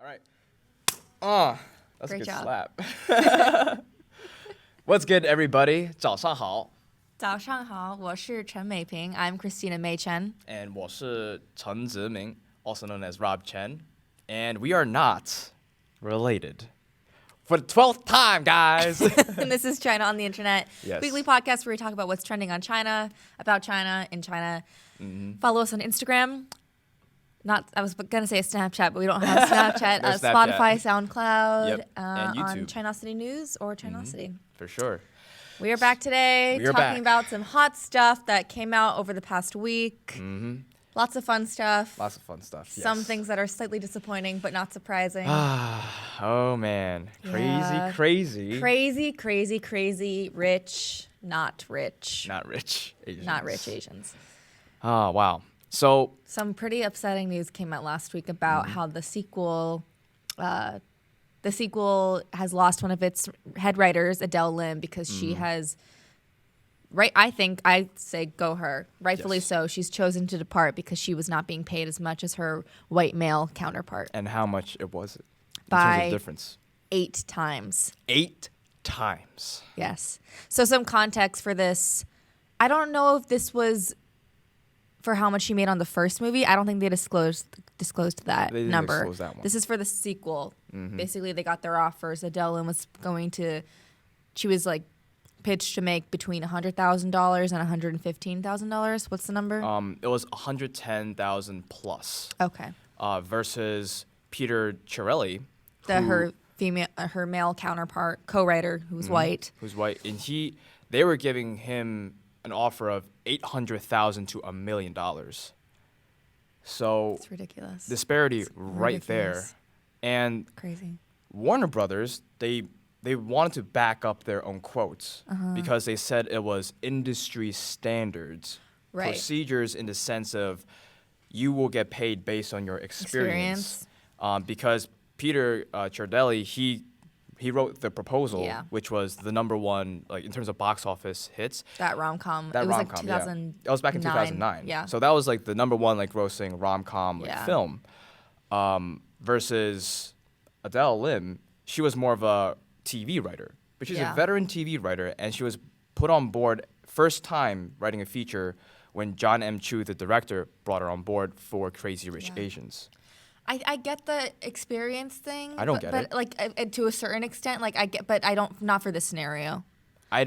All right. Oh, that's Great a good job. slap. What's good, everybody? 早上好.早上好，我是陈美萍. I'm Christina Chen. And 我是陈子明, also known as Rob Chen. And we are not related. For the 12th time, guys. And this is China on the Internet. Yes. Weekly podcast where we talk about what's trending on China, about China, in China. Follow us on Instagram. I was going to say Snapchat, but we don't have Snapchat. No Snapchat. Spotify, SoundCloud, Yep. And on YouTube. CHINOSITY News or CHINOSITY. For sure. We are back today We are talking back. about some hot stuff that came out over the past week. Lots of fun stuff. Lots of fun stuff. Some yes. things that are slightly disappointing but not surprising. Oh, man. Yeah. Crazy. Crazy. Rich, not rich. Not rich Asians. Not rich Asians. Oh, wow. So, Some pretty upsetting news came out last week about how the sequel has lost one of its head writers, Adele Lim, because she has, I say go her, rightfully Yes. so. She's chosen to depart because she was not being paid as much as her white male counterpart. and how much it was in By- terms of difference? 8 times. 8 times. Yes. So some context for this. I don't know if this was for how much she made on the first movie. I don't think they disclosed that They didn't number. disclose that one. This is for the sequel. Basically, they got their offers. Adele Lim was she was like pitched to make between $100,000 and $115,000. What's the number? It was 110,000 plus. Okay. Versus Peter Chiarelli, Her male counterpart, co-writer, who's white. who's white, and they were giving him an offer of $800,000 to $1 million. So It's ridiculous. disparity right there, ridiculous. and Crazy. Warner Brothers they wanted to back up their own quotes because they said it was industry standards, Right. procedures in the sense of you will get paid based on your experience. Because Peter Chiarelli, he wrote the proposal, Yeah. which was the number one, like in terms of box office hits. That rom-com. That It was rom-com, like yeah. 2009. That was back in 2009. Yeah. So that was like the number one like grossing rom-com Yeah. film. Versus Adele Lim, she was more of a TV writer, but she's Yeah. a veteran TV writer, and she was put on board first time writing a feature when John M. Chu, the director, brought her on board for Crazy Rich Yeah. Asians. I get the experience thing. I don't but, get but it. like to a certain extent, like I get, but I don't. Not for this scenario. I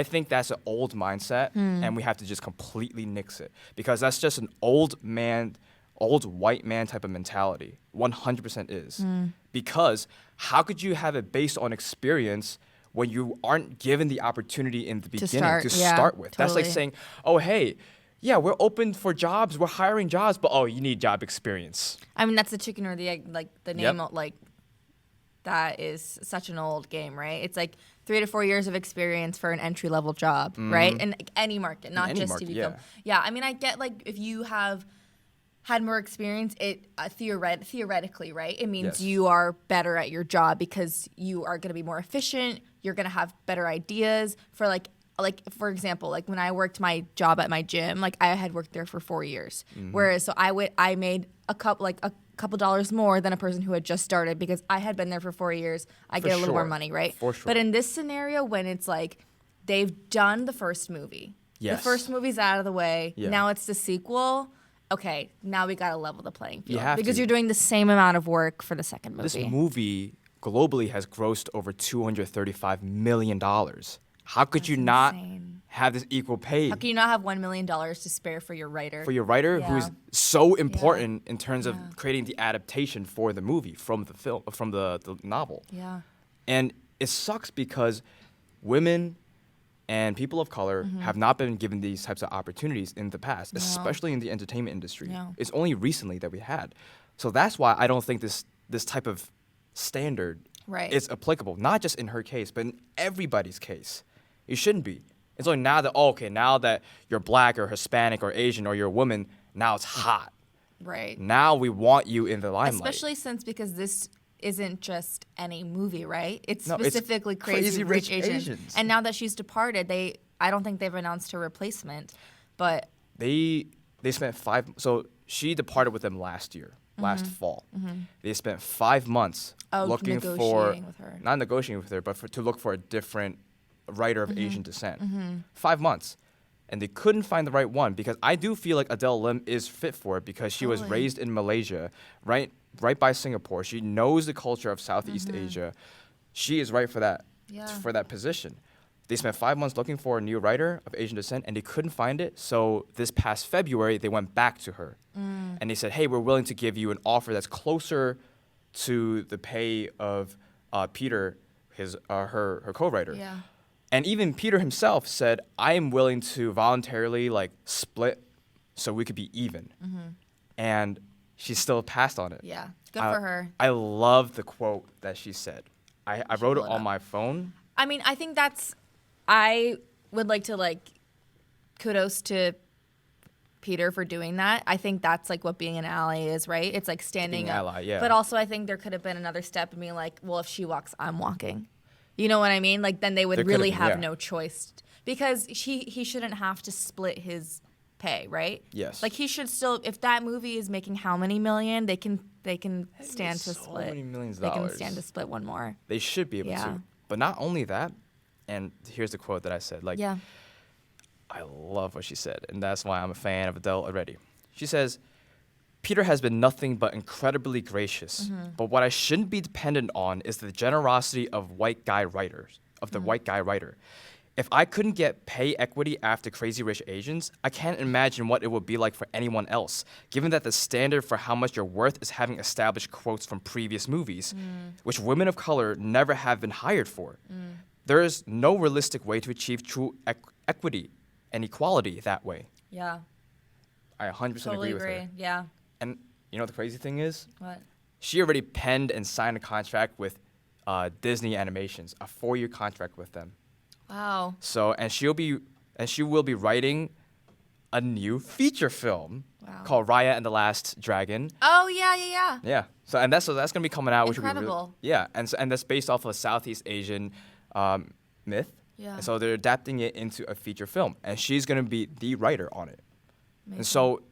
think that's an old mindset, and we have to just completely nix it because that's just an old white man type of mentality. 100% is. Because how could you have it based on experience when you aren't given the opportunity in the beginning to start with? That's like totally. saying, oh, hey, yeah, we're open for jobs, we're hiring jobs, but oh, you need job experience. I mean, that's the chicken or the egg. Like the Yep. name, like that is such an old game, right? It's like 3 to 4 years of experience for an entry level job, right? In any market, not any just market, TV yeah. film. Yeah, I mean, I get like if you have had more experience, it theoretically, right? It means Yes. you are better at your job because you are going to be more efficient. You're going to have better ideas for like for example, like when I worked my job at my gym, like I had worked there for 4 years, whereas so I made a couple dollars more than a person who had just started because I had been there for 4 years. I For get a little more sure. money, right? For sure. But in this scenario, when it's like they've done the first movie, the Yes. first movie's out of the way, Yeah. now it's the sequel. Okay, now we gotta level the playing field have because to. you're doing the same amount of work for the second movie. This movie globally has grossed over $235 million. How could you not insane. have this equal pay How can you not have $1 million to spare for your writer? for your writer, who's Yeah. so important in terms of Yeah. creating the adaptation for the movie from the film, from the novel? Yeah. And it sucks because women and people of color have not been given these types of opportunities in the past, especially in the entertainment industry. No. It's only recently that we had. So that's why I don't think this type of standard Right. is applicable, not just in her case, but in everybody's case. It shouldn't be. It's only now that, now that you're black or Hispanic or Asian or you're a woman, now it's hot. Right. Now we want you in the limelight. Especially since because this isn't just any movie, right? It's No, it's specifically Crazy Crazy Rich Rich Asians. Asians. And now that she's departed, I don't think they've announced her replacement, but They spent so she departed with them last year. last fall. They spent 5 months looking for, negotiating with her. not negotiating with her, but to look for a different writer of Asian descent. 5 months. And they couldn't find the right one because I do feel like Adele Lim is fit for it because she was raised in Malaysia, right by Singapore. She knows the culture of Southeast Asia. She is right for that position. They spent 5 months looking for a new writer of Asian descent, and they couldn't find it. So this past February, they went back to her, and they said, "Hey, we're willing to give you an offer that's closer to the pay of Peter, her co-writer." Yeah. And even Peter himself said, "I am willing to voluntarily split, so we could be even." And she still passed on it. Yeah. Good for her. I love the quote that she said. I wrote it on my phone. I mean, I think I would like to kudos to Peter for doing that. I think that's what being an ally is, right? It's standing Being an up. ally, yeah. But also I think there could have been another step in being well, if she walks, I'm walking. You know what I mean? Then they would There really could've been, have yeah. no choice because he shouldn't have to split his pay, right? Yes. He should still, if that movie is making how many million, they can stand to so split. many millions of They can dollars. stand to split one more. They should be able Yeah. to. But not only that, and here's the quote that I said. Yeah. I love what she said, and that's why I'm a fan of Adele already. She says, "Peter has been nothing but incredibly gracious, but what I shouldn't be dependent on is the generosity of the white guy writer. If I couldn't get pay equity after Crazy Rich Asians, I can't imagine what it would be like for anyone else, given that the standard for how much you're worth is having established quotes from previous movies, which women of color never have been hired for. There is no realistic way to achieve true equity and equality that way." Yeah. I 100% Totally agree with her. Yeah. And you know what the crazy thing is? What? She already penned and signed a contract with Disney Animations, a 4-year contract with them. Wow. So, and she will be writing a new feature film called Raya and the Last Dragon. Oh yeah. Yeah. So that's gonna be coming out, which will be Incredible. and that's based off of a Southeast Asian myth. Yeah. And so they're adapting it into a feature film, and she's gonna be the writer on it. Amazing. And so,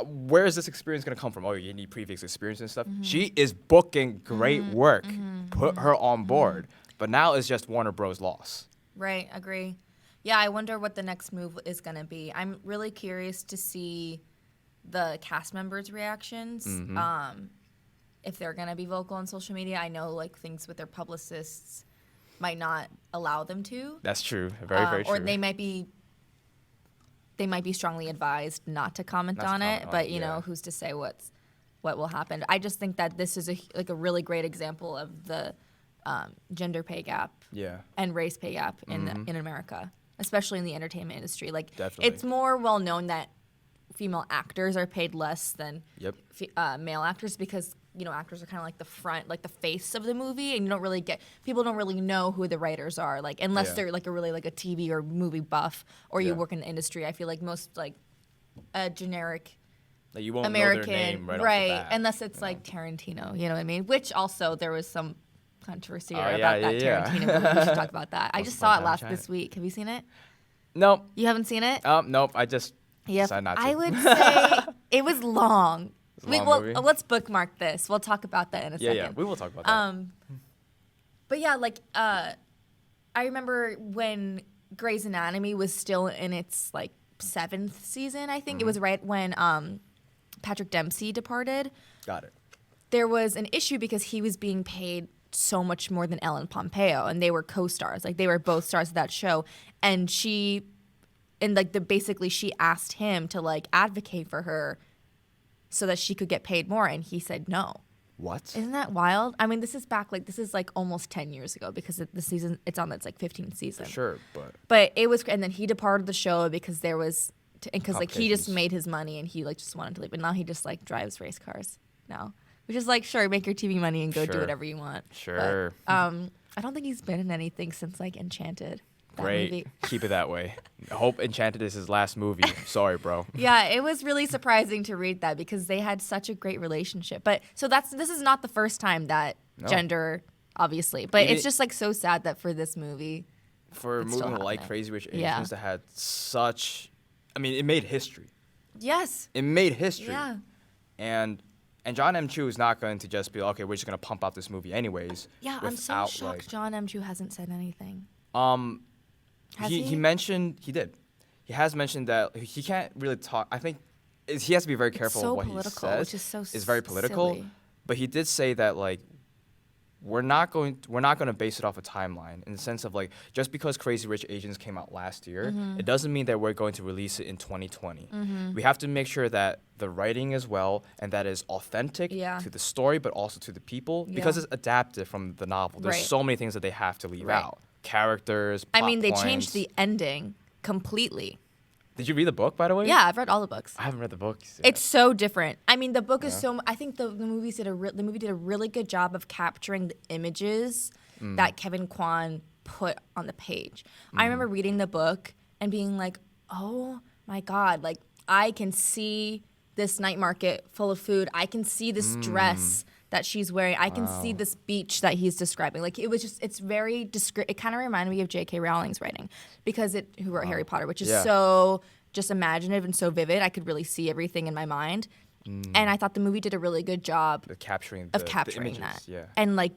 where is this experience gonna come from? Oh, you need previous experience and stuff. She is booking great work. Put her on board. But now it's just Warner Bros. Loss. Right, agree. Yeah, I wonder what the next move is going to be. I'm really curious to see the cast members' reactions. If they're going to be vocal on social media. I know things with their publicists might not allow them to. That's true. Very, very true. Or they might be strongly advised not to comment on it, but you know, who's to say what will happen. I just think that this is a really great example of the gender pay gap and race pay gap in America, especially in the entertainment industry. Definitely. It's more well known that female actors are paid less than male actors because actors are kind of the front, the face of the movie, and people don't really know who the writers are, unless they're a really a TV or movie buff or you work in the industry. I feel like most a generic you won't American, know their name right off the bat, unless it's Tarantino, you know what I mean? Which also there was some controversy about that Tarantino movie. We should talk about that. I just saw it this week. Have you seen it? Nope. You haven't seen it? Nope. I just decided not to. I would say it was long. It was a long movie? Let's bookmark this. We'll talk about that in a second. Yeah, we will talk about that. But yeah, I remember when Grey's Anatomy was still in its 7th season, I think. It was right when Patrick Dempsey departed. Got it. There was an issue because he was being paid so much more than Ellen Pompeo, and they were co-stars. They were both stars of that show. And basically she asked him to advocate for her so that she could get paid more, and he said no. What? Isn't that wild? I mean, this is almost 10 years ago because the season it's on its 15th season. Sure, But it was, and then he departed the show because there was, because he just Complications. made his money and he just wanted to leave. But now he just drives race cars now, which is sure, make your TV money and go do Sure. whatever you want. Sure. But, I don't think he's been in anything since Enchanted. That Great. movie. Keep it that way. Hope Enchanted is his last movie. Sorry, bro. Yeah, it was really surprising to read that because they had such a great relationship. But so this is not the first time that gender, obviously, but Even it's just so sad that for this movie, For a It's still movie like happening. Crazy Rich Asians Yeah. that had such, it made history. yes, It made history. yeah, And John M. Chu is not going to just be okay. We're just going to pump out this movie anyways. Yeah, I'm so shocked. John M. Chu hasn't said anything. He mentioned he did. He has mentioned that he can't really talk. I think he has to be very careful of what he says. Which is so it's very political. silly. But he did say that like we're not going to base it off a timeline in the sense of like just because Crazy Rich Asians came out last year, it doesn't mean that we're going to release it in 2020. We have to make sure that the writing is well and that is authentic to the story, but also to the people because it's adapted from the novel. There's so many things that they have to leave out. Characters, plot they points. changed the ending completely. Did you read the book, by the way? Yeah, I've read all the books. I haven't read the books yet. It's so different. I mean, the book is so. I think the movie did a really good job of capturing the images that Kevin Kwan put on the page. I remember reading the book and being like, "Oh my God! Like I can see this night market full of food. I can see this dress that she's wearing. I can see this beach that he's describing. Like it was just, it's very it kind of reminded me of J.K. Rowling's writing because who wrote Harry Potter, which is so just imaginative and so vivid. I could really see everything in my mind. And I thought the movie did a really good job of capturing the images, that. Yeah. And like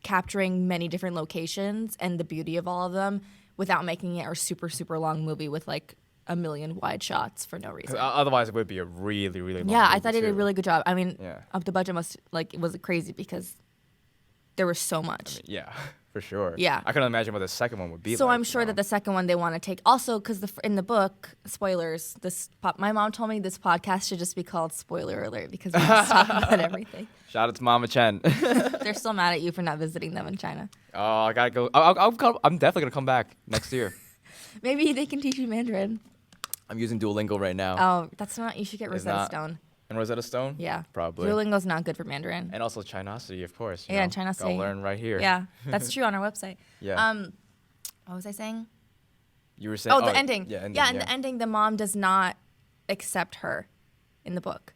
capturing many different locations and the beauty of all of them without making it a super, super long movie with like a million wide shots for no reason. Otherwise, it would be a really, really long Yeah, movie I thought it did a really good job. I mean, the budget it was crazy because there was so much. Yeah, for sure. Yeah. I couldn't imagine what the second one would be so like. I'm sure that the second one they want to take. Also, because in the book, spoilers, my mom told me this podcast should just be called Spoiler Alert because we just talk about everything. Shout out to Mama Chen. They're still mad at you for not visiting them in China. Oh, I gotta go. I'm definitely gonna come back next year. Maybe they can teach you Mandarin. I'm using Duolingo right now. Oh, that's not. You should get Rosetta Stone. And Rosetta Stone? Yeah. Probably. Duolingo's not good for Mandarin. And also CHINOSITY, of course. Yeah, CHINOSITY. Gotta learn right here. Yeah, that's true on our website. Yeah. What was I saying? You were saying. The ending. Yeah, ending, yeah, in the ending, the mom does not accept her in the book.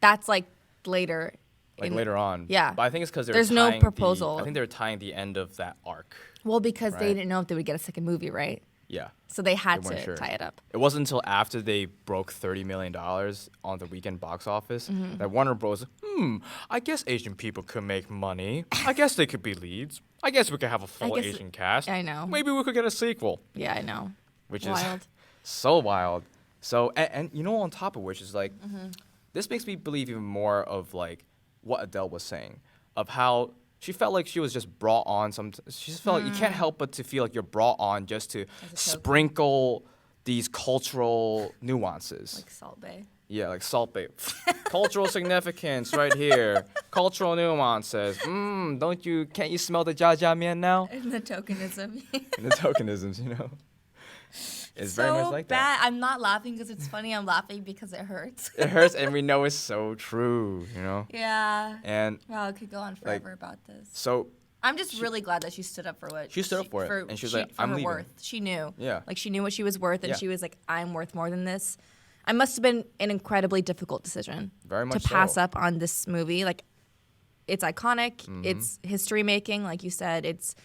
That's like later. Later on. Yeah. But I think it's because there's no proposal. I think they're tying the end of that arc. Well, because they didn't know if they would get a second movie, right? Yeah. So they had to tie it up. It wasn't until after they broke $30 million on the weekend box office that Warner Bros. I guess Asian people could make money. I guess they could be leads. I guess we could have a full Asian cast. I know. Maybe we could get a sequel. Yeah, I know. Which wild. is so wild. So, and you know, on top of which is like, this makes me believe even more of like what Adele was saying, of how she felt like she was just brought on. She just felt like you can't help but to feel like you're brought on just to sprinkle these cultural nuances. Like Salt Bae. Yeah, like Salt Bae. Cultural significance right here. Cultural nuances. Can't you smell the jjajangmyeon now? And the tokenism. And the tokenisms, you know. It's very much like that. I'm not laughing because it's funny. I'm laughing because it hurts. It hurts, and we know it's so true, you know? Yeah. And wow, it could go on forever about this. So I'm just really glad that she stood up for what she stood up for it, and she was like, "I'm leaving." Worth. She knew. Yeah. Like she knew what she was worth, and she was like, "I'm worth more than this." It must have been an incredibly difficult decision. Very much to pass up on this movie. Like, it's iconic. It's history making, like you said. It's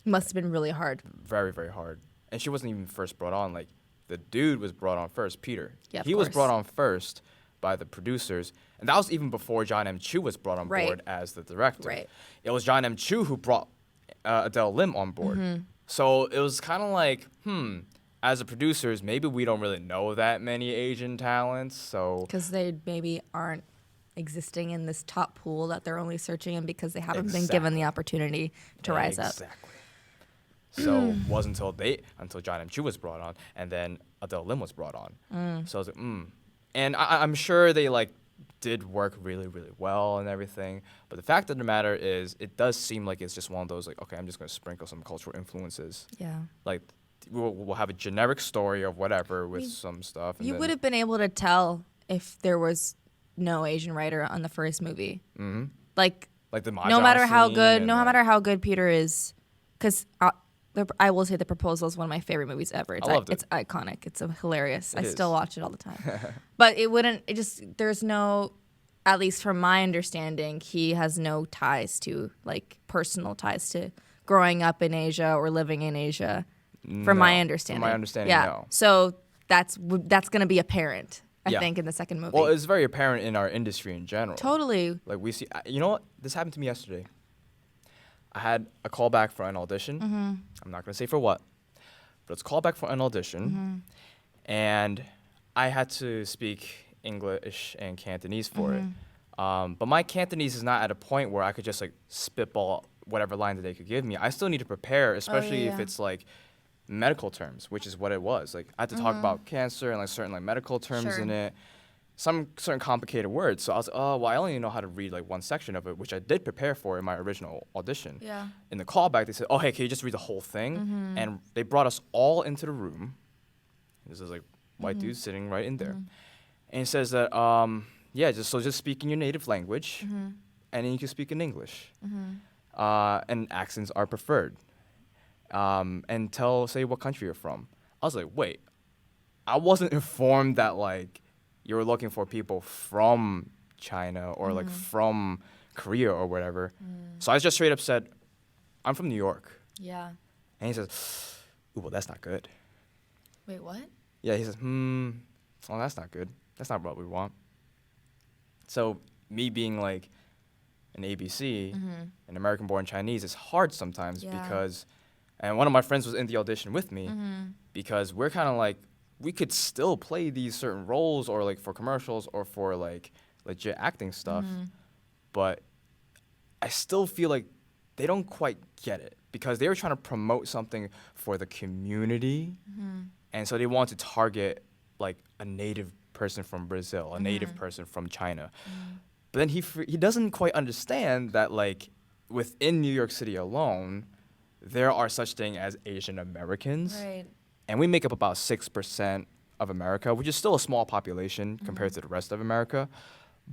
must have been really hard. Very, very hard. And she wasn't even first brought on. Like, the dude was brought on first, Peter. Yeah, he was brought on first by the producers. And that was even before John M. Chu was brought on board as the director. Right. It was John M. Chu who brought Adele Lim on board. So it was kind of like, as the producers, maybe we don't really know that many Asian talents. So because they maybe aren't existing in this top pool that they're only searching in because they haven't been given the opportunity to rise up. Exactly. So it wasn't until John M. Chu was brought on, and then Adele Lim was brought on. So I was like, And I'm sure they like did work really, really well and everything. But the fact of the matter is, it does seem like it's just one of those like, okay, I'm just gonna sprinkle some cultural influences. Yeah. Like we'll have a generic story of whatever with some stuff. And you would have been able to tell if there was no Asian writer on the first movie. Like the no matter how good Peter is, because I will say The Proposal is one of my favorite movies ever. I loved it. It's iconic. It's hilarious. I is. still watch it all the time. But there's no, at least from my understanding, he has no ties to, like, personal ties to growing up in Asia or living in Asia, from my understanding. From my understanding, yeah. no. So that's going to be apparent I think, in the second movie. Well, it's very apparent in our industry in general. Totally. Like we see, you know what? This happened to me yesterday. I had a call back for an audition. I'm not gonna say for what, but it's a call back for an audition, and I had to speak English and Cantonese for it. But my Cantonese is not at a point where I could just like spitball whatever line that they could give me. I still need to prepare, especially if it's like medical terms, which is what it was. Like I had to talk about cancer and like certain like medical terms in it, some certain complicated words. So I was like, oh, well, I only know how to read like one section of it, which I did prepare for in my original audition. Yeah. In the callback, they said, oh, hey, can you just read the whole thing? And they brought us all into the room. This is like white dude sitting right in there. And he says that, yeah, just speak in your native language, and then you can speak in English. And accents are preferred. And say what country you're from. I was like, wait, I wasn't informed that like you were looking for people from China or like from Korea or whatever. So I just straight up said, I'm from New York. Yeah. And he says, ooh, well, that's not good. Wait, what? Yeah, he says, well, that's not good. That's not what we want. So me being like an ABC, an American-born Chinese, is hard sometimes because, and one of my friends was in the audition with me because we're kind of like, we could still play these certain roles or like for commercials or for like legit acting stuff, but I still feel like they don't quite get it because they were trying to promote something for the community, and so they want to target like a native person from Brazil, a native person from China. But then he doesn't quite understand that like within New York City alone, there are such thing as Asian Americans. Right. And we make up about 6% of America, which is still a small population compared to the rest of America.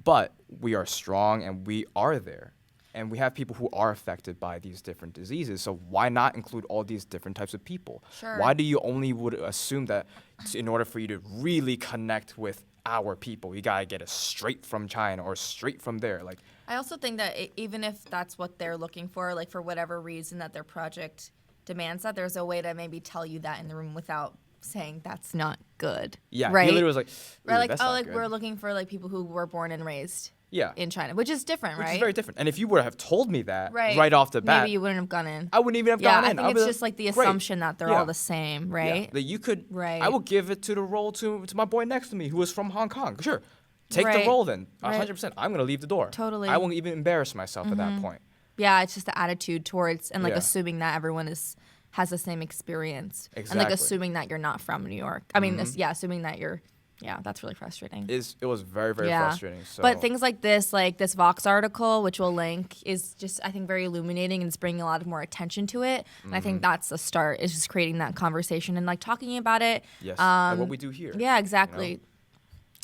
But we are strong and we are there. And we have people who are affected by these different diseases. So why not include all these different types of people? Sure. Why do you only would assume that in order for you to really connect with our people, you gotta get it straight from China or straight from there? Like, I also think that even if that's what they're looking for, like for whatever reason that their project demands that, there's a way to maybe tell you that in the room without saying that's not good. yeah, right? he literally was like, Right, like, that's oh, not like good. we're looking for like people who were born and raised Yeah. in China, which is different, Which right? is very different. And if you would have told me that Right. right off the bat, maybe you wouldn't have gone in. I wouldn't even have Yeah, gone I in. think I'd it's be just like the great. assumption that they're all the same, right? Yeah, that you could. Right. I will give it to the role to my boy next to me who is from Hong Kong. Sure, take Right. the role then. Right. 100%. I'm gonna leave the door. Totally. I won't even embarrass myself at that point. Yeah, it's just the attitude towards and like Yeah. assuming that everyone has the same experience and like Exactly. assuming that you're not from New York. I mean, assuming that you're. Yeah, that's really frustrating. It was very frustrating. So. But things like this Vox article, which we'll link, is just, I think, very illuminating and it's bringing a lot of more attention to it. And I think that's the start, is just creating that conversation and like talking about it. Yes, like what we do here. Yeah, exactly. You know?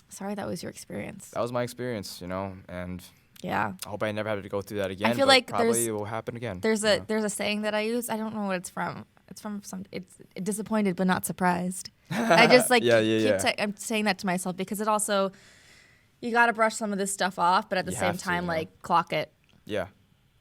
Sorry that was your experience. That was my experience, and Yeah. I hope I never have to go through that again. feel but like probably it will happen again. There's a saying that I use. I don't know what it's from. It's from it's disappointed but not surprised. I just like I'm saying that to myself because it also, you got to brush some of this stuff off, but at the You same have to, time, you know? like clock it. Yeah.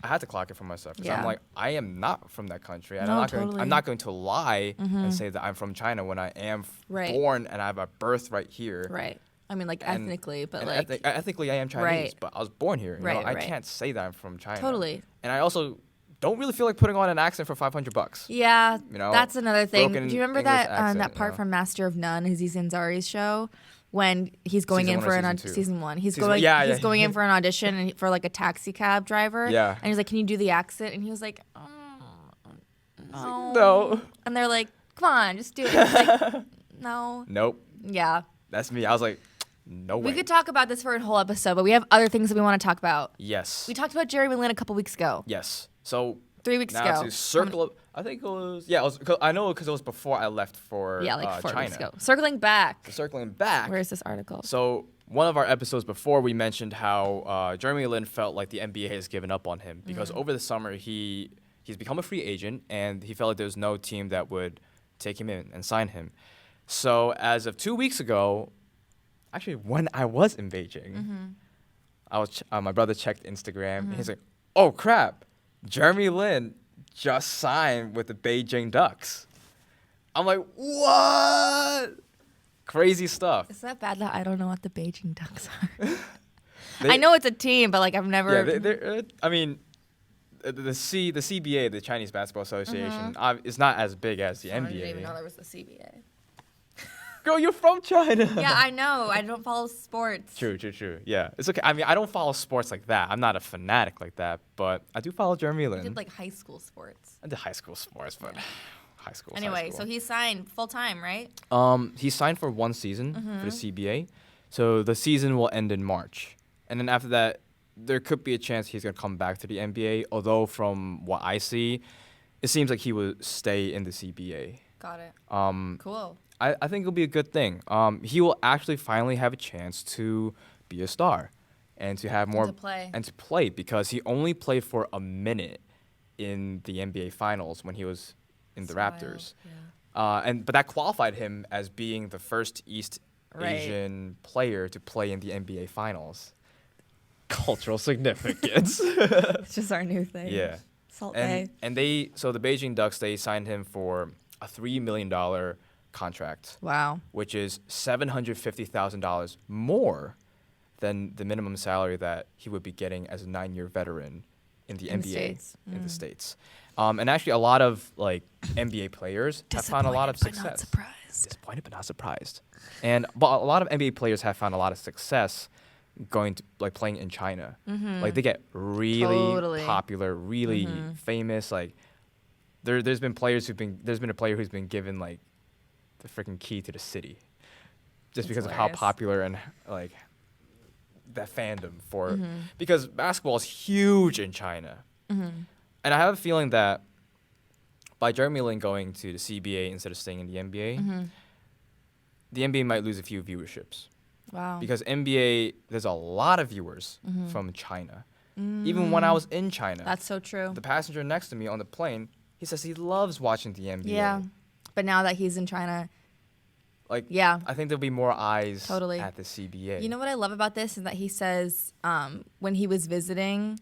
I had to clock it for myself because Yeah. I'm like, I am not from that country. And No, I'm totally. not going to lie and say that I'm from China when I am Right. born and I have a birth right here. Right. I mean, like And- ethnically, but and like ethnically I am Chinese, Right. but I was born here. You know? Right, I right. can't say that I'm from China. Totally. And I also don't really feel like putting on an accent for $500. Yeah, You know, that's another thing. broken Do you remember English that accent, that you part know? from Master of None, Aziz Ansari's show, when he's going Season in one for or an season two? season one? He's Season going one, yeah, he's yeah. going in for an audition and for like a taxi cab driver. Yeah. and he's like, "Can you do the accent?" And he was like, "No." No. And they're like, "Come on, just do it." He's like, no. Nope. Yeah. That's me. I was like, no way. We could talk about this for a whole episode, but we have other things that we want to talk about. Yes. We talked about Jeremy Lin a couple weeks ago. Yes. So 3 weeks now ago. to circle up, I think it was, yeah, I know because it was before I left for Yeah, like 4 China. weeks ago. Circling back. So circling back. Where is this article? So one of our episodes before, we mentioned how Jeremy Lin felt like the NBA has given up on him because over the summer he's become a free agent and he felt like there was no team that would take him in and sign him. So as of 2 weeks ago, actually when I was in Beijing, I was my brother checked Instagram and he's like, "Oh crap, Jeremy Lin just signed with the Beijing Ducks." I'm like, "What? Crazy stuff. Is that bad that I don't know what the Beijing Ducks are? They- I know it's a team, but like I've never. Yeah, they're, I mean, the CBA, the Chinese Basketball Association, is not as big as the I NBA. didn't even know there was a CBA. Girl, you're from China. Yeah, I know. I don't follow sports. True. Yeah, it's okay. I mean, I don't follow sports like that. I'm not a fanatic like that, but I do follow Jeremy Lin. I did like high school sports. I did high school sports, but high school. Anyway, so he signed full time, right? He signed for 1 season for the CBA, so the season will end in March, and then after that, there could be a chance he's gonna come back to the NBA. Although from what I see, it seems like he will stay in the CBA. Got it. Cool. I think it'll be a good thing. He will actually finally have a chance to be a star, and to have more And to play. because he only played for a minute in the NBA Finals when he was in the Raptors. Yeah. But that qualified him as being the first East Right. Asian player to play in the NBA Finals. Cultural significance. It's just our new thing. Yeah. Salt Bay. And the Beijing Ducks, they signed him for a $3 million contract, Wow. which is $750,000 more than the minimum salary that he would be getting as a 9-year veteran in the In the NBA States. in the States. And actually, a lot of like NBA players have found a lot of success. Disappointed but not surprised. But a lot of NBA players have found a lot of success going to like playing in China. Like they get really Totally. popular, really famous. Like there's been a player who's been given like the freaking key to the city, just That's because of how hilarious. popular and like that fandom for because basketball is huge in China. And I have a feeling that by Jeremy Lin going to the CBA instead of staying in the NBA, the NBA might lose a few viewerships. Wow. Because NBA, there's a lot of viewers from China. Even when I was in China, That's so true. the passenger next to me on the plane, he says he loves watching the NBA. Yeah. But now that he's in China, Like, yeah. I think there'll be more eyes Totally. at the CBA. You know what I love about this is that he says when he was visiting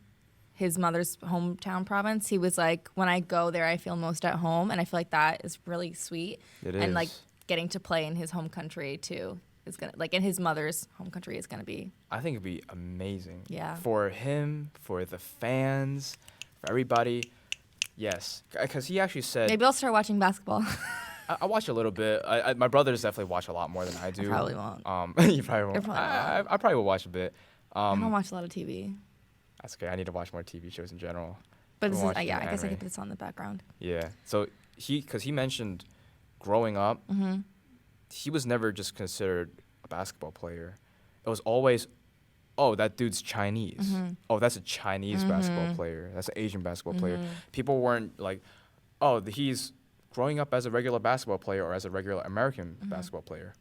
his mother's hometown province, he was like, when I go there, I feel most at home. And I feel like that is really sweet. It And is. like getting to play in his home country too is going to, like in his mother's home country is going to be. I think it'd be amazing. Yeah. For him, for the fans, for everybody. Yes. Because he actually said, Maybe I'll start watching basketball. I watch a little bit. My brothers definitely watch a lot more than I do. probably won't. You probably won't. You probably I probably will watch a bit. I don't watch a lot of TV. That's okay. I need to watch more TV shows in general. But I've this been is, watching yeah, I guess I anime. could put this on the background. Yeah. So because he mentioned growing up, Mm-hmm. he was never just considered a basketball player. It was always, oh, that dude's Chinese. Mm-hmm. Oh, that's a Chinese basketball player. That's an Asian basketball player. Mm-hmm. People weren't like, oh, he's growing up as a regular basketball player or as a regular American Mm-hmm. basketball player.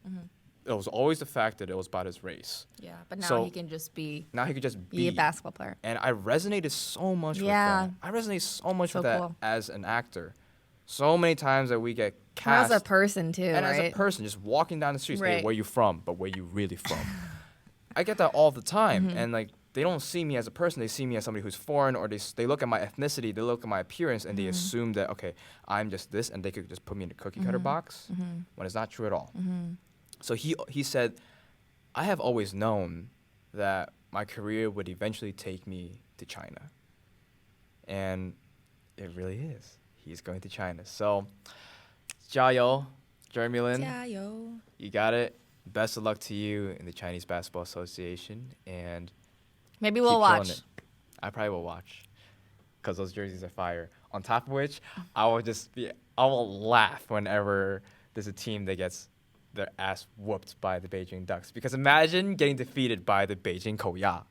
It was always the fact that it was about his race. Yeah, but now So- he can just be Now he could just a basketball player. And I resonated so much Yeah. with that. I resonate so much So with that cool. as an actor. So many times that we get Or cast. as a person too, and right? as a person, just walking down the streets, hey, Right. where you from? But where you really from? I get that all the time. Mm-hmm. And like, they don't see me as a person. They see me as somebody who's foreign, or they look at my ethnicity, they look at my appearance, and Mm-hmm. they assume that, okay, I'm just this, and they could just put me in a cookie cutter box, when it's not true at all. So he said, I have always known that my career would eventually take me to China. And it really is. He's going to China. So, 加油, Jeremy Lin. 加油. You got it. Best of luck to you in the Chinese Basketball Association. And Maybe keep we'll killing watch. it. I probably will watch. Because those jerseys are fire. On top of which, I will laugh whenever there's a team that gets their ass whooped by the Beijing Ducks. Because imagine getting defeated by the Beijing Koya.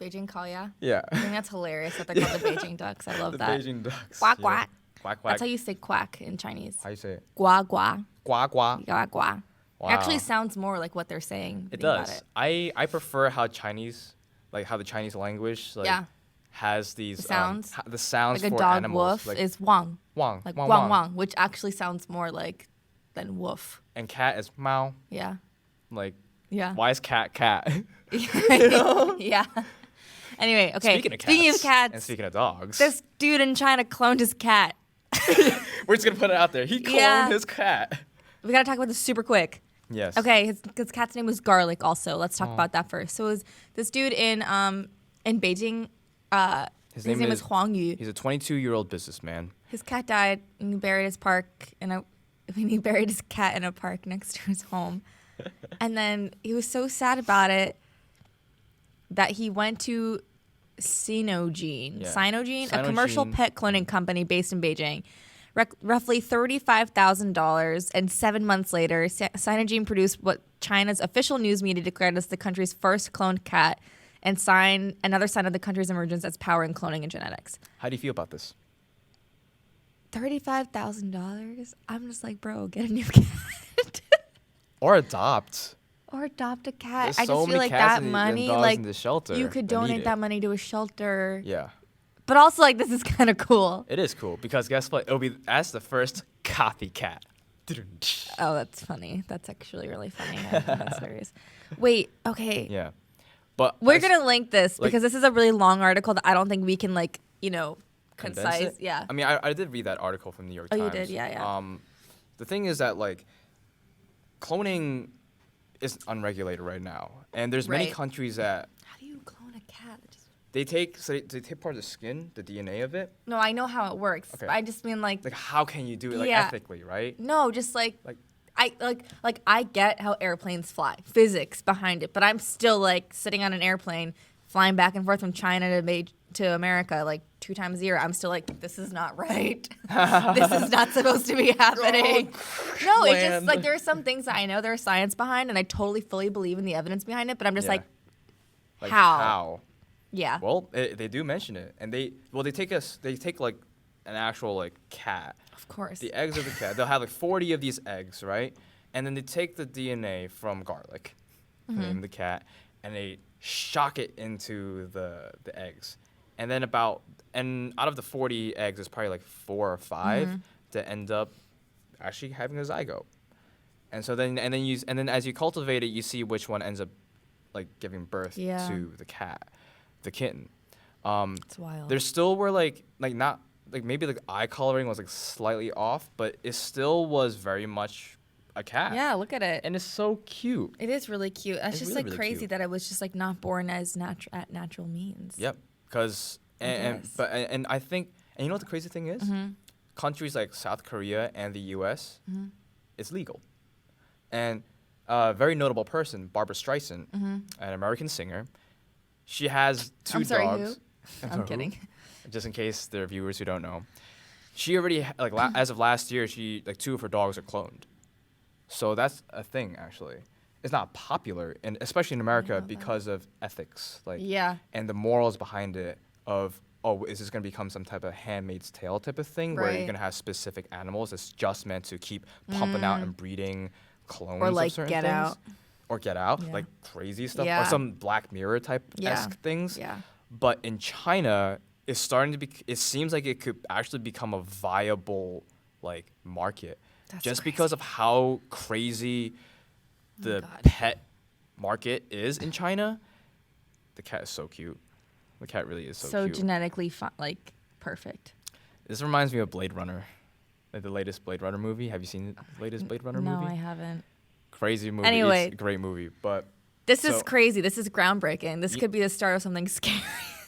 Beijing Kalya. Yeah. I think that's hilarious that they're called the Beijing Ducks. I love The that. Beijing Ducks. Quack, yeah. quack. Quack, quack. That's how you say quack in Chinese. How you say it? Gua, gua. Quack, quack. Gua, gua. Wow. It actually sounds more like what they're saying. It Think about does. it. I prefer how Chinese, like how the Chinese language, like Yeah. has these The sounds. the sounds Like a for dog animals, woof like is wang. wang, Like wang, wang, wang, wang, which actually sounds more like than woof. and cat is mao. Yeah. Like, Yeah. why is cat cat? Yeah. Anyway, okay. Speaking of of cats, and speaking of dogs, this dude in China cloned his cat. we're just gonna put it out there. He cloned Yeah. his cat. We gotta talk about this super quick. Yes. Okay, his cat's name was Garlic. Also, let's talk about that first. So it was this dude in Beijing. His name is Huang Yu. He's a 22-year-old businessman. His cat died, and he buried his he buried his cat in a park next to his home. And then he was so sad about it that he went to CHINOSITY, a commercial pet cloning company based in Beijing. Roughly $35,000, and 7 months later, CHINOSITY produced what China's official news media declared as the country's first cloned cat, and another sign of the country's emergence as power in cloning and genetics. How do you feel about this? $35,000? I'm just like, bro, get a new cat. Or adopt. Or adopt a cat. There's I so just feel many like cats that and money, dogs like in the shelter you could that need donate it. that money to a shelter. Yeah. But also, like, this is kind of cool. It is cool because guess what? It'll be as the first copycat. Oh, that's funny. That's actually really funny. I think that's hilarious. Wait, okay. Yeah. But We're going to link this like- because this is a really long article that I don't think we can, like, condense concise. it? Yeah. I mean, I did read that article from the New York Oh, Times. you did? Yeah. The thing is that like cloning is unregulated right now, and there's many Right. countries that How do you clone a cat? they take part of the skin, the DNA of it. No, I know how it works. Okay. I just mean, like, Like, how can you do it Yeah. ethically, right? no, just like Like- I get how airplanes fly, physics behind it, but I'm still like sitting on an airplane, flying back and forth from China to America like 2 times a year. I'm still like, this is not right. This is not supposed to be happening. No, it's just land. like there are some things that I know there's science behind, and I totally fully believe in the evidence behind it. But I'm just Yeah. like, how? How? Yeah. Well, they do mention it, and they take like an actual like cat. Of course. The eggs of the cat. They'll have like 40 of these eggs, right? And then they take the DNA from Garlic, the name of the cat, and they shock it into the eggs. And then out of the 40 eggs, there's probably like 4 or 5 that end up actually having a zygote. And so then as you cultivate it, you see which one ends up like giving birth Yeah. to the cat, the kitten. It's wild. There still were like not like maybe the eye coloring was like slightly off, but it still was very much a cat. Yeah, look at it. And it's so cute. It is really cute. That's It's just really, like really crazy cute. that it was just like not born as at natural means. Yep. Because and I think you know what the crazy thing is? Countries like South Korea and the U.S. It's legal. And a very notable person, Barbra Streisand, an American singer, she has 2 I'm sorry, dogs. who? I'm kidding. Just in case there are viewers who don't know, she already as of last year, she 2 of her dogs are cloned. So that's a thing actually. It's not popular, and especially in America because of ethics, Yeah. and the morals behind it. Of is this going to become some type of Handmaid's Tale type of thing where you're Right. going to have specific animals that's just meant to keep pumping out and breeding clones Or like of certain Get things? Out. Or Get Out, Yeah. like crazy stuff, Yeah. or some Black Mirror type esque things. Yeah. But in China, it's starting to be. It seems like it could actually become a viable like market, That's just because of how crazy the God. pet market is in China. The cat is so cute. The cat really is so cute. genetically perfect. This reminds me of Blade Runner, like the latest Blade Runner movie. Have you seen the latest Blade Runner movie? No, I haven't. Crazy movie. Anyway. It's a great movie, but This is So- crazy. This is groundbreaking. This could be the start of something scary.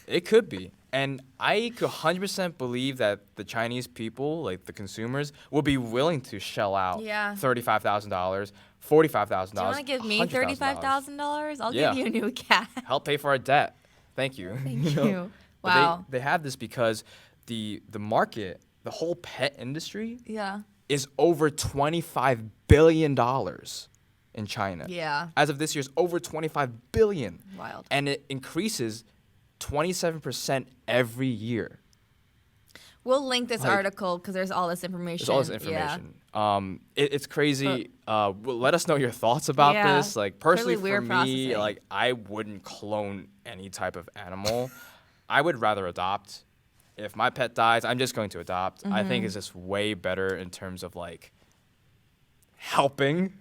it could be. And I could 100% believe that the Chinese people, like the consumers, will be willing to shell out Yeah. $35,000, $45,000. Do you want to give me $100,000. $35,000? I'll Yeah. give you a new cat. Help pay for our debt. Thank you. Thank know? you. But Wow. they have this because the market, the whole pet industry, Yeah. is over $25 billion in China. Yeah. As of this year, it's over $25 billion. Wild. And it increases 27% every year. We'll link this Like- article because there's all this information. There's all this information. It's crazy. Let us know your thoughts about Yeah. this. Like personally, Clearly for we're me, processing. like I wouldn't clone any type of animal. I would rather adopt. If my pet dies, I'm just going to adopt. I think it's just way better in terms of like helping.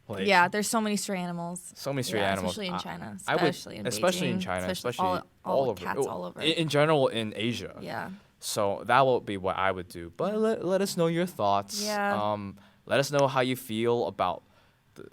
Like, Yeah, there's so many stray animals. So many stray Yeah, animals. especially in China, I would- especially in especially in Beijing, China, especially all all the over. cats all over. In general, in Asia. Yeah. So that will be what I would do. But let us know your thoughts. Yeah. Let us know how you feel about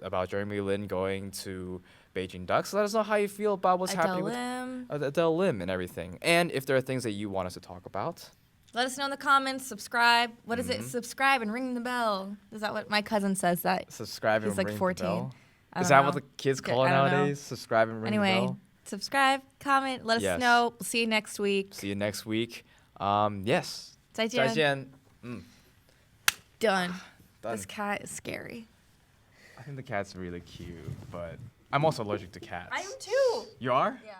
about Jeremy Lin going to Beijing Ducks. Let us know how you feel about what's Adele happening Lim. with Adele Lim and everything. And if there are things that you want us to talk about. Let us know in the comments. Subscribe. What is it? Subscribe and ring the bell. Is that what my cousin says? That Subscribe and he's like ring 14. the bell. I Is don't that know. what the kids call it I don't know. nowadays? Subscribe and ring the Anyway, bell. subscribe, comment, let us Yes. know. We'll see you next week. See you next week. Yes. 再见. 再见. Done. Done. This cat is scary. I think the cat's really cute, but I'm also allergic to cats. I am too. You are? Yeah.